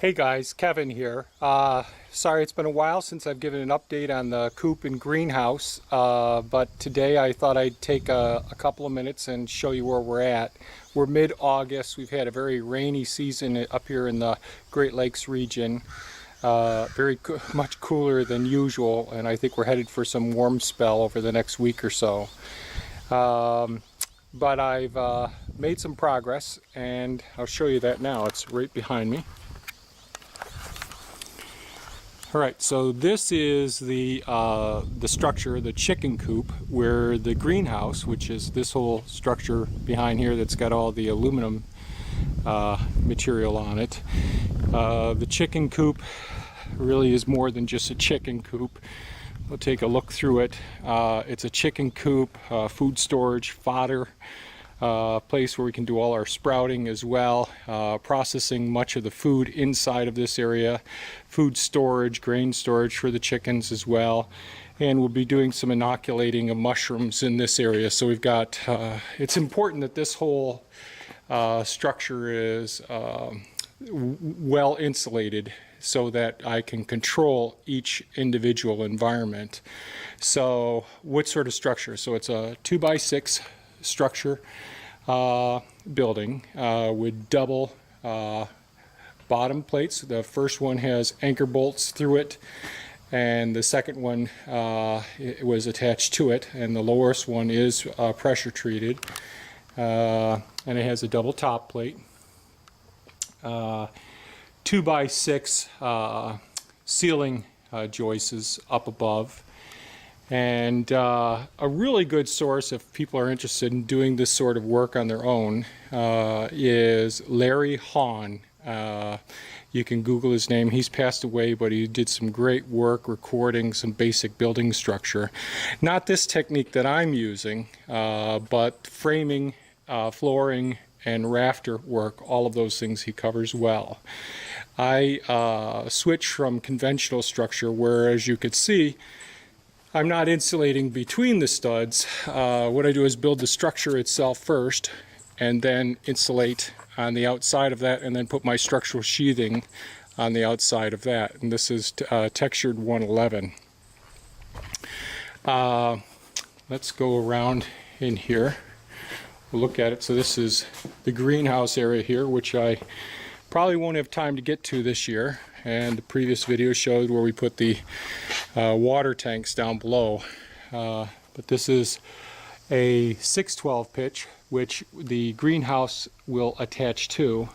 Hey guys, Kevin here. Sorry it's been a while since I've given an update on the coop and greenhouse, but today I thought I'd take a couple of minutes and show you where we're at. We're mid-August. We've had a very rainy season up here in the Great Lakes region. Much cooler than usual, and I think we're headed for some warm spell over the next week or so. But I've made some progress, and I'll show you that now. It's right behind me. All right, so this is the structure, the chicken coop, where the greenhouse, which is this whole structure behind here that's got all the aluminum material on it. The chicken coop really is more than just a chicken coop. We'll take a look through it. It's a chicken coop, food storage, fodder, place where we can do all our sprouting as well, processing much of the food inside of this area, food storage, grain storage for the chickens as well, and we'll be doing some inoculating of mushrooms in this area. So we've got, it's important that this whole structure is well insulated so that I can control each individual environment. So what sort of structure? So it's a 2x6 structure building with double bottom plates. The first one has anchor bolts through it, and the second one it was attached to it, and the lowest one is pressure treated, and it has a double top plate. 2x6 ceiling joists up above. And a really good source, if people are interested in doing this sort of work on their own, is Larry Hahn. You can Google his name. He's passed away, but he did some great work recording some basic building structure. Not this technique that I'm using, but framing, flooring, and rafter work, all of those things he covers well. I switched from conventional structure where, as you could see, I'm not insulating between the studs. What I do is build the structure itself first and then insulate on the outside of that, and then put my structural sheathing on the outside of that. And this is textured 111. Let's go around in here. We'll look at it. So this is the greenhouse area here, which I probably won't have time to get to this year. And the previous video showed where we put the water tanks down below. But this is a 612 pitch, which the greenhouse will attach to.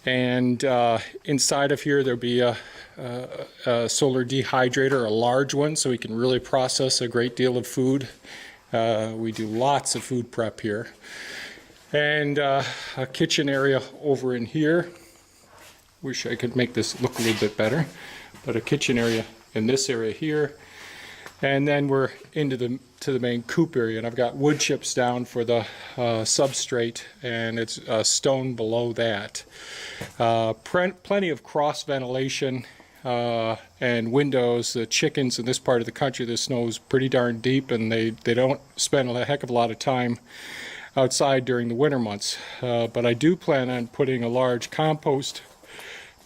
And inside of here there'll be a solar dehydrator, a large one, so we can really process a great deal of food. We do lots of food prep here. And a kitchen area over in here. Wish I could make this look a little bit better, but a kitchen area in this area here, and then we're into the main coop area, and I've got wood chips down for the substrate, and it's stone below that. Plenty of cross ventilation and windows. The chickens in this part of the country, the snow is pretty darn deep, and they don't spend a heck of a lot of time outside during the winter months. But I do plan on putting a large compost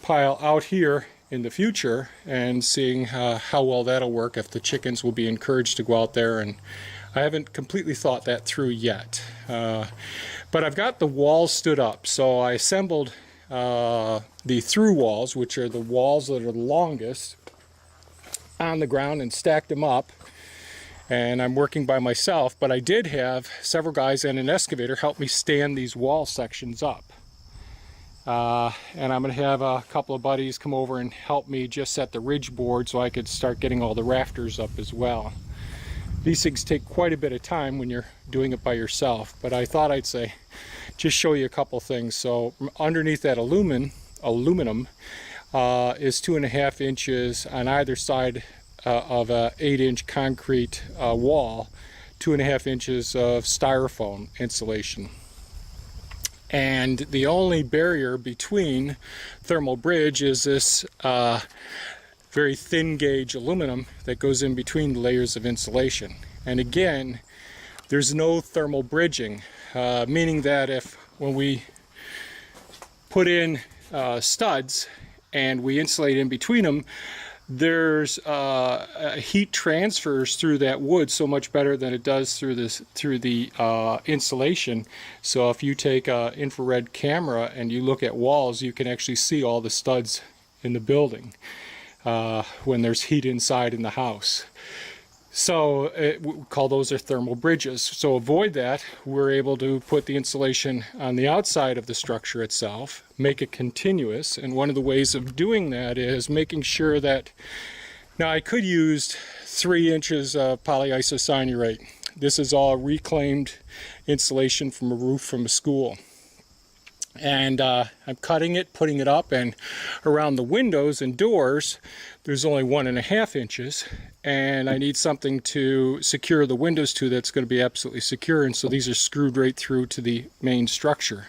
pile out here in the future and seeing how well that'll work, if the chickens will be encouraged to go out there. And I haven't completely thought that through yet. But I've got the walls stood up, so I assembled the through walls, which are the walls that are the longest, on the ground and stacked them up. And I'm working by myself, but I did have several guys and an excavator help me stand these wall sections up. And I'm going to have a couple of buddies come over and help me just set the ridge board so I could start getting all the rafters up as well. These things take quite a bit of time when you're doing it by yourself, but I thought I'd say just show you a couple things. So underneath that aluminum is 2.5 inches on either side of a 8-inch concrete wall, 2.5 inches of styrofoam insulation. And the only barrier between thermal bridge is this very thin gauge aluminum that goes in between the layers of insulation. And again, there's no thermal bridging, meaning that when we put in studs and we insulate in between them, there's heat transfers through that wood so much better than it does through the insulation. So if you take an infrared camera and you look at walls, you can actually see all the studs in the building when there's heat inside in the house. So we call those our thermal bridges. So avoid that. We're able to put the insulation on the outside of the structure itself, make it continuous, and one of the ways of doing that is making sure that, now I could use 3 inches of polyisocyanurate. This is all reclaimed insulation from a roof from a school. And I'm cutting it, putting it up, and around the windows and doors there's only 1.5 inches, and I need something to secure the windows to that's going to be absolutely secure, and so these are screwed right through to the main structure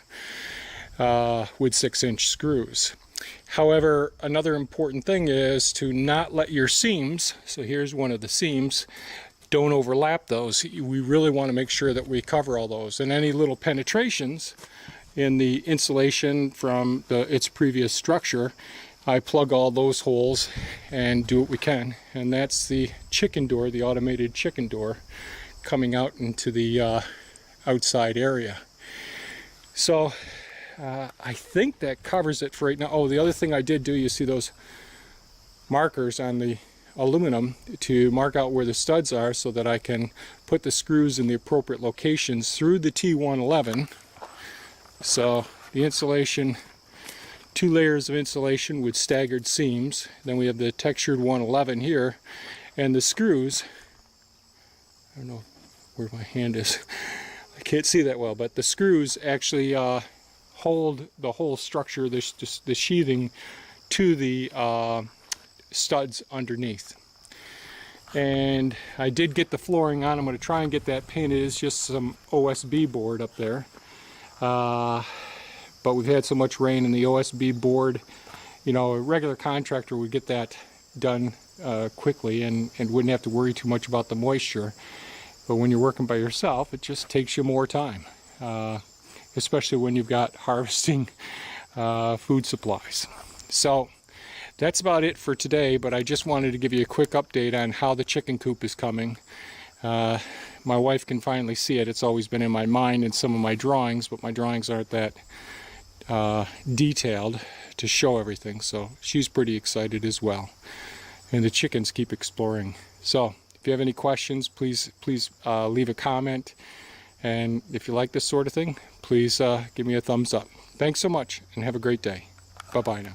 with 6-inch screws. However, another important thing is to not let your seams, so here's one of the seams, don't overlap those. We really want to make sure that we cover all those, and any little penetrations in the insulation from its previous structure, I plug all those holes and do what we can. And that's the chicken door, the automated chicken door, coming out into the outside area. So I think that covers it for right now. Oh, the other thing I did do, you see those markers on the aluminum to mark out where the studs are so that I can put the screws in the appropriate locations through the T111. So the insulation, 2 layers of insulation with staggered seams. Then we have the textured 111 here, and the screws, I don't know where my hand is, I can't see that well, but the screws actually hold the whole structure, the sheathing, to the studs underneath. And I did get the flooring on. I'm going to try and get that painted. It's just some OSB board up there. But we've had so much rain, and the OSB board, you know, a regular contractor would get that done quickly and wouldn't have to worry too much about the moisture. But when you're working by yourself, it just takes you more time, especially when you've got harvesting food supplies. So that's about it for today, but I just wanted to give you a quick update on how the chicken coop is coming. My wife can finally see it. It's always been in my mind in some of my drawings, but my drawings aren't that detailed to show everything, so she's pretty excited as well. And the chickens keep exploring. So if you have any questions, please leave a comment, and if you like this sort of thing, please give me a thumbs up. Thanks so much, and have a great day. Bye-bye now.